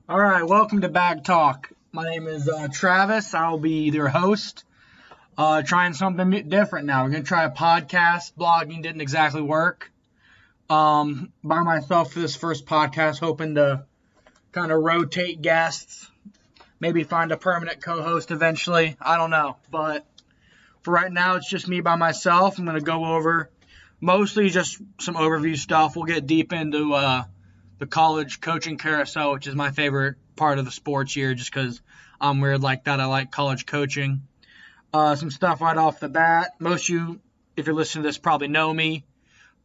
All right, welcome to BagTalk. My name is Travis. I'll be your host. Trying something different now. We're going to try a podcast. Blogging didn't exactly work. By myself for this first podcast, hoping to kind of rotate guests. Maybe find a permanent co-host eventually. I don't know. But for right now, it's just me by myself. I'm going to go over mostly just some overview stuff. We'll get deep into the college coaching carousel, which is my favorite part of the sports year just because I'm weird like that. I like college coaching. Some stuff right off the bat. Most of you, if you're listening to this, probably know me.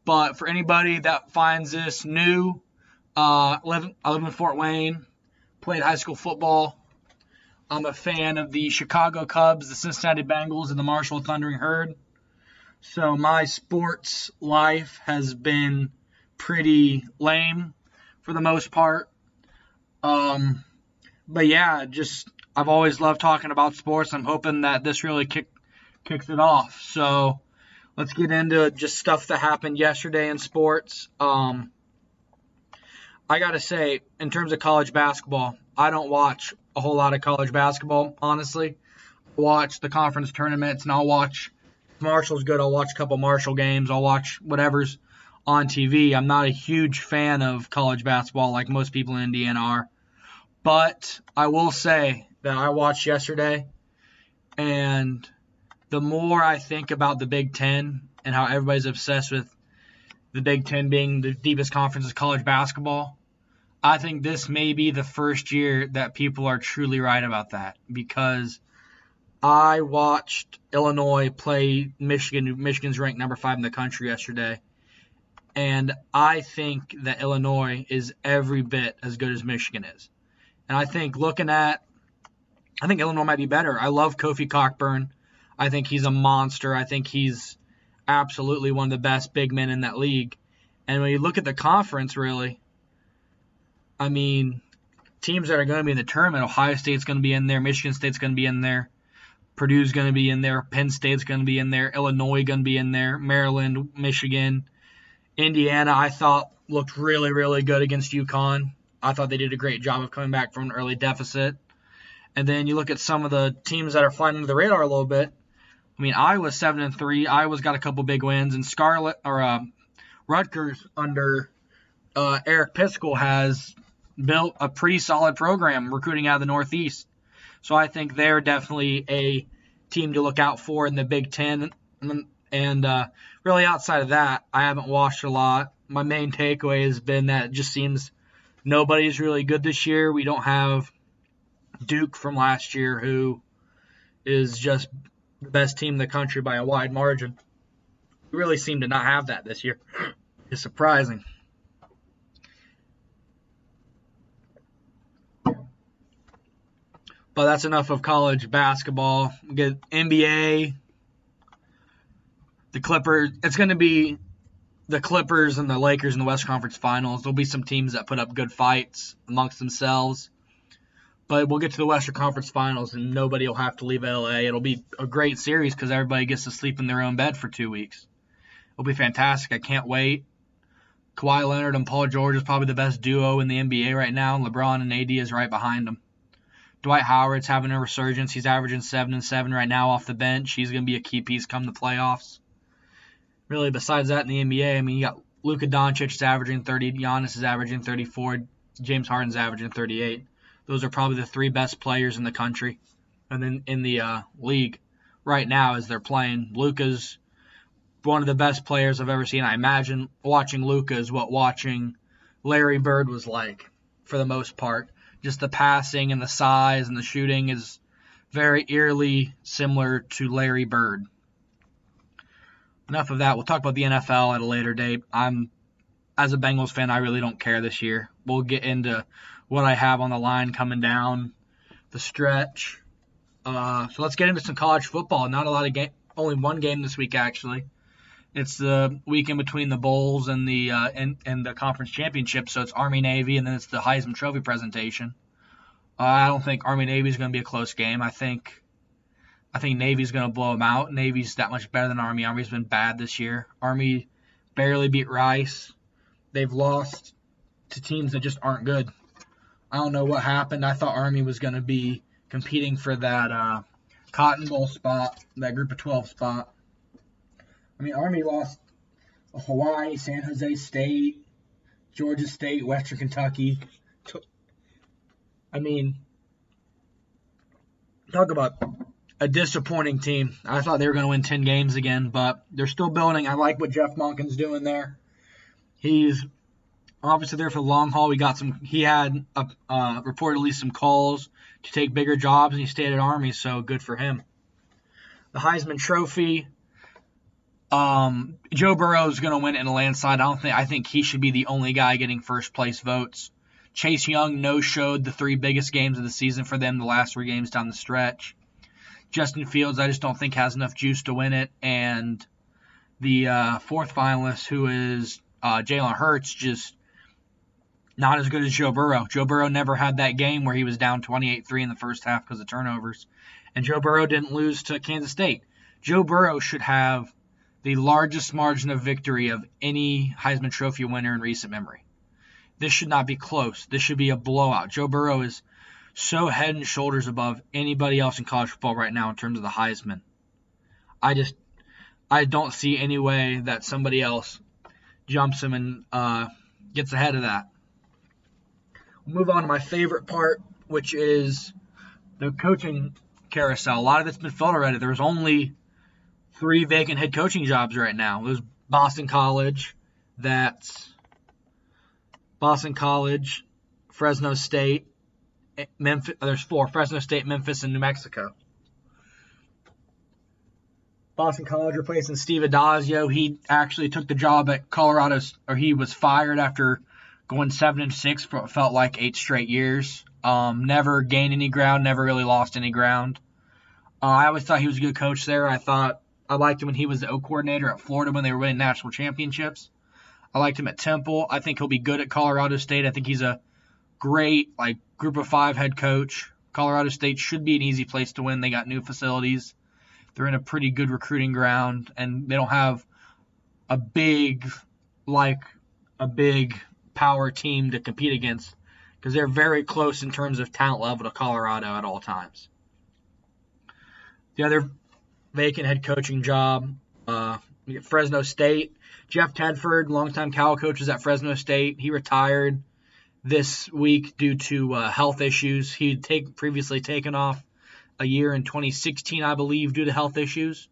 But for anybody that finds this new, I live in Fort Wayne, played high school football. I'm a fan of the Chicago Cubs, the Cincinnati Bengals, and the Marshall Thundering Herd. So my sports life has been pretty lame for the most part. But yeah, I've always loved talking about sports. I'm hoping that this really kicks it off. So let's get into just stuff that happened yesterday in sports. I got to say, in terms of college basketball, I don't watch a whole lot of college basketball, honestly. I watch the conference tournaments, and I'll watch, if Marshall's good, I'll watch a couple Marshall games. I'll watch whatever's on TV. I'm not a huge fan of college basketball like most people in Indiana are. But I will say that I watched yesterday, and the more I think about the Big Ten and how everybody's obsessed with the Big Ten being the deepest conference of college basketball, I think this may be the first year that people are truly right about that, because I watched Illinois play Michigan. Michigan's ranked number 5 in the country yesterday. And I think that Illinois is every bit as good as Michigan is. And I think Illinois might be better. I love Kofi Cockburn. I think he's a monster. I think he's absolutely one of the best big men in that league. And when you look at the conference, really, I mean, teams that are going to be in the tournament, Ohio State's going to be in there, Michigan State's going to be in there, Purdue's going to be in there, Penn State's going to be in there, Illinois going to be in there, Maryland, Michigan. Indiana, I thought, looked really, really good against UConn. I thought they did a great job of coming back from an early deficit. And then you look at some of the teams that are flying under the radar a little bit. I mean, Iowa's 7-3. Iowa's got a couple big wins. And Rutgers under Eric Piskel has built a pretty solid program recruiting out of the Northeast. So I think they're definitely a team to look out for in the Big Ten. And really outside of that, I haven't watched a lot. My main takeaway has been that it just seems nobody's really good this year. We don't have Duke from last year, who is just the best team in the country by a wide margin. We really seem to not have that this year. It's surprising. But that's enough of college basketball. We get NBA. The Clippers, it's going to be the Clippers and the Lakers in the West Conference Finals. There'll be some teams that put up good fights amongst themselves. But we'll get to the Western Conference Finals, and nobody will have to leave L.A. It'll be a great series because everybody gets to sleep in their own bed for 2 weeks. It'll be fantastic. I can't wait. Kawhi Leonard and Paul George is probably the best duo in the NBA right now, and LeBron and AD is right behind them. Dwight Howard's having a resurgence. He's averaging 7-7 right now off the bench. He's going to be a key piece come the playoffs. Really, besides that in the NBA, I mean, you got Luka Doncic is averaging 30, Giannis is averaging 34, James Harden's averaging 38. Those are probably the 3 best players in the country. And then in the league right now as they're playing, Luka's one of the best players I've ever seen. I imagine watching Luka is what watching Larry Bird was like for the most part. Just the passing and the size and the shooting is very eerily similar to Larry Bird. Enough of that. We'll talk about the NFL at a later date. As a Bengals fan, I really don't care this year. We'll get into what I have on the line coming down the stretch. So let's get into some college football. Not a lot of game. Only one game this week, actually. It's the weekend between the bowls and the the conference championship, so it's Army-Navy, and then it's the Heisman Trophy presentation. I don't think Army-Navy is going to be a close game. I think Navy's going to blow them out. Navy's that much better than Army. Army's been bad this year. Army barely beat Rice. They've lost to teams that just aren't good. I don't know what happened. I thought Army was going to be competing for that Cotton Bowl spot, that Group of 12 spot. I mean, Army lost Hawaii, San Jose State, Georgia State, Western Kentucky. I mean, talk about a disappointing team. I thought they were going to win 10 games again, but they're still building. I like what Jeff Monken's doing there. He's obviously there for the long haul. He had reportedly some calls to take bigger jobs, and he stayed at Army, so good for him. The Heisman Trophy. Joe Burrow is going to win it in a landslide. I think he should be the only guy getting first place votes. Chase Young no-showed the 3 biggest games of the season for them, the last 3 games down the stretch. Justin Fields, I just don't think has enough juice to win it. And the 4th finalist, who is Jalen Hurts, just not as good as Joe Burrow. Joe Burrow never had that game where he was down 28-3 in the first half because of turnovers. And Joe Burrow didn't lose to Kansas State. Joe Burrow should have the largest margin of victory of any Heisman Trophy winner in recent memory. This should not be close. This should be a blowout. Joe Burrow is so head and shoulders above anybody else in college football right now in terms of the Heisman. I don't see any way that somebody else jumps him and gets ahead of that. We'll move on to my favorite part, which is the coaching carousel. A lot of it's been filled already. There's only 3 vacant head coaching jobs right now. There's Boston College, Fresno State, Memphis. There's 4: Fresno State, Memphis, and New Mexico. Boston College replacing Steve Adazio. He actually took the job at Colorado, or he was fired after going 7-6 for what felt like 8 straight years. Never gained any ground, never really lost any ground. I always thought he was a good coach there. I liked him when he was the O coordinator at Florida when they were winning national championships. I liked him at Temple. I think he'll be good at Colorado State. I think he's a great Group of 5 head coach. Colorado State should be an easy place to win. They got new facilities. They're in a pretty good recruiting ground, and they don't have a big power team to compete against because they're very close in terms of talent level to Colorado at all times. The other vacant head coaching job, we get Fresno State. Jeff Tedford, longtime Cal coach, was at Fresno State. He retired this week due to health issues. He'd previously taken off a year in 2016, I believe, due to health issues.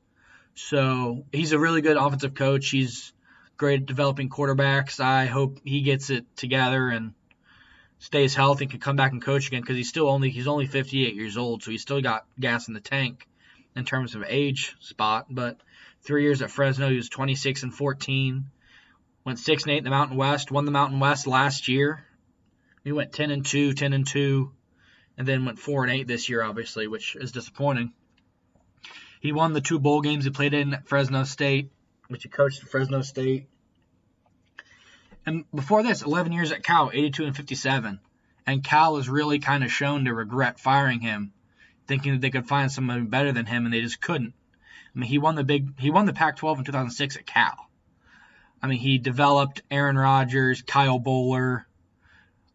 So he's a really good offensive coach. He's great at developing quarterbacks. I hope he gets it together and stays healthy and can come back and coach again because he's only 58 years old, so he's still got gas in the tank in terms of age spot. But 3 years at Fresno, he was 26-14, went 6-8 in the Mountain West, won the Mountain West last year. He went 10-2, and then went 4-8 this year, obviously, which is disappointing. He won the 2 bowl games he played in at Fresno State, which he coached at Fresno State. And before this, 11 years at Cal, 82-57. And Cal has really kind of shown to regret firing him, thinking that they could find somebody better than him, and they just couldn't. I mean, he won the Pac-12 in 2006 at Cal. I mean, he developed Aaron Rodgers, Kyle Bowler,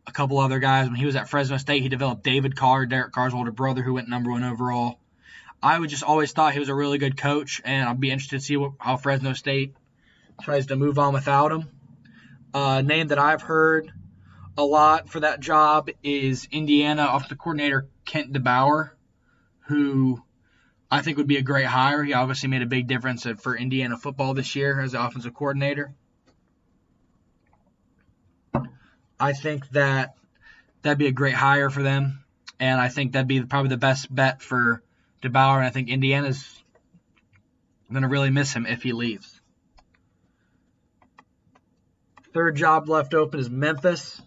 a couple other guys. When he was at Fresno State, he developed David Carr, Derek Carr's older brother, who went number 1 overall. I would just always thought he was a really good coach, and I'd be interested to see how Fresno State tries to move on without him. Name that I've heard a lot for that job is Indiana offensive coordinator Kent DeBauer, who I think would be a great hire. He obviously made a big difference for Indiana football this year as the offensive coordinator. I think that'd be a great hire for them, and I think that'd be probably the best bet for DeBauer, and I think Indiana's going to really miss him if he leaves. Third job left open is Memphis.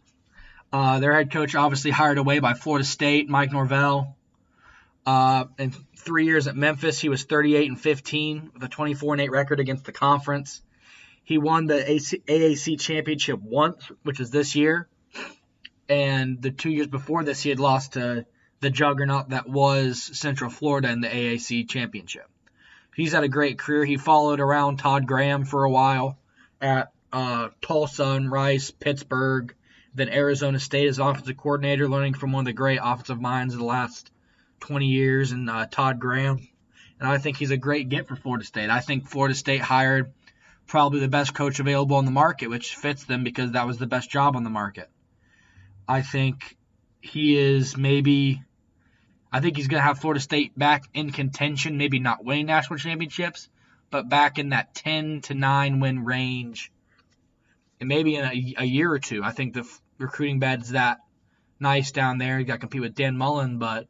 Their head coach obviously hired away by Florida State, Mike Norvell. In 3 years at Memphis, he was 38-15 with a 24-8 record against the conference. He won the AAC championship once, which is this year. And the 2 years before this, he had lost to the juggernaut that was Central Florida in the AAC championship. He's had a great career. He followed around Todd Graham for a while at Tulsa, Rice, Pittsburgh, then Arizona State as offensive coordinator, learning from one of the great offensive minds of the last 20 years in Todd Graham. And I think he's a great get for Florida State. I think Florida State hired probably the best coach available on the market, which fits them because that was the best job on the market. I think he's going to have Florida State back in contention, maybe not winning national championships, but back in that 10-9 win range. And maybe in a year or two. I think the recruiting bed's that nice down there. You got to compete with Dan Mullen, but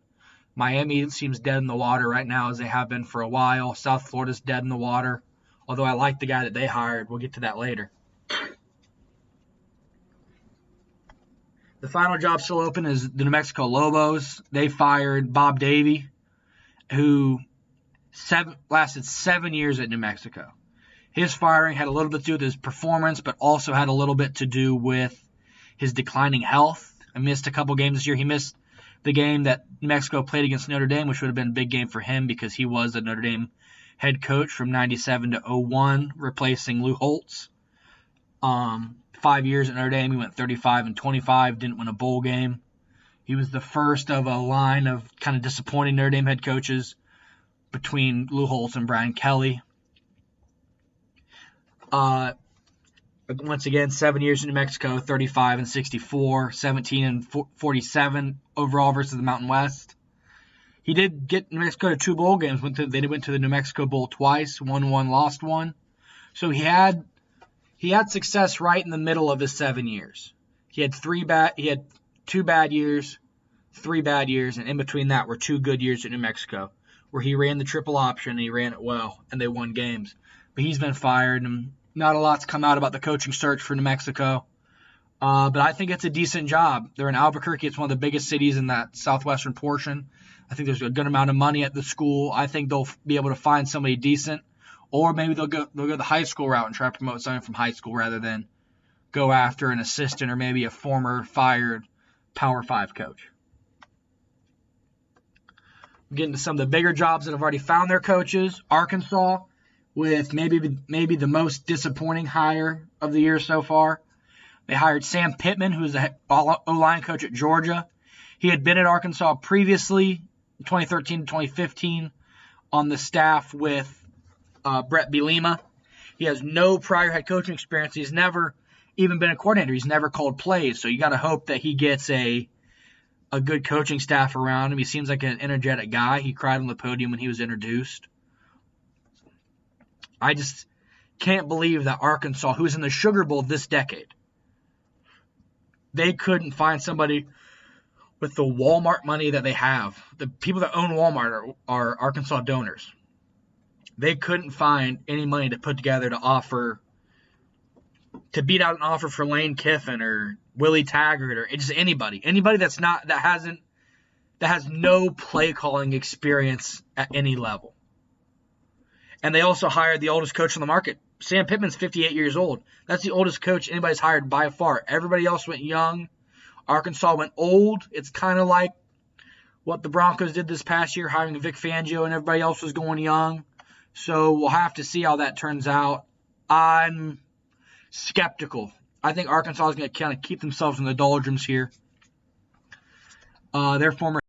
Miami seems dead in the water right now, as they have been for a while. South Florida's dead in the water, although I like the guy that they hired. We'll get to that later. The final job still open is the New Mexico Lobos. They fired Bob Davie, who lasted 7 years at New Mexico. His firing had a little bit to do with his performance, but also had a little bit to do with his declining health. I missed a couple games this year. He missed the game that New Mexico played against Notre Dame, which would have been a big game for him because he was a Notre Dame head coach from 97 to 01, replacing Lou Holtz. 5 years at Notre Dame, he went 35-25, didn't win a bowl game. He was the first of a line of kind of disappointing Notre Dame head coaches between Lou Holtz and Brian Kelly. Once again, 7 years in New Mexico, 35-64, 17-47 overall versus the Mountain West. He did get New Mexico to 2 bowl games. They went to the New Mexico Bowl twice, won one, lost one. So he had success right in the middle of his 7 years. He had 2 bad years, 3 bad years, and in between that were 2 good years at New Mexico, where he ran the triple option and he ran it well, and they won games. But he's been fired, and not a lot's come out about the coaching search for New Mexico. But I think it's a decent job. They're in Albuquerque. It's one of the biggest cities in that southwestern portion. I think there's a good amount of money at the school. I think they'll be able to find somebody decent, or maybe they'll go the high school route and try to promote someone from high school rather than go after an assistant or maybe a former fired Power 5 coach. Getting to some of the bigger jobs that have already found their coaches. Arkansas, with maybe the most disappointing hire of the year so far. They hired Sam Pittman, who is the O-line coach at Georgia. He had been at Arkansas previously, 2013 to 2015, on the staff with Brett Bielema. He has no prior head coaching experience. He's never even been a coordinator. He's never called plays. So you got to hope that he gets a good coaching staff around him. He seems like an energetic guy. He cried on the podium when he was introduced. I just can't believe that Arkansas, who's in the Sugar Bowl this decade, they couldn't find somebody with the Walmart money that they have. The people that own Walmart are Arkansas donors. They couldn't find any money to put together to beat out an offer for Lane Kiffin or Willie Taggart or just anybody that has no play calling experience at any level. And they also hired the oldest coach on the market. Sam Pittman's 58 years old. That's the oldest coach anybody's hired by far. Everybody else went young. Arkansas went old. It's kind of like what the Broncos did this past year, hiring Vic Fangio, and everybody else was going young. So we'll have to see how that turns out. I'm skeptical I think Arkansas is going to kind of keep themselves in the doldrums here. Their former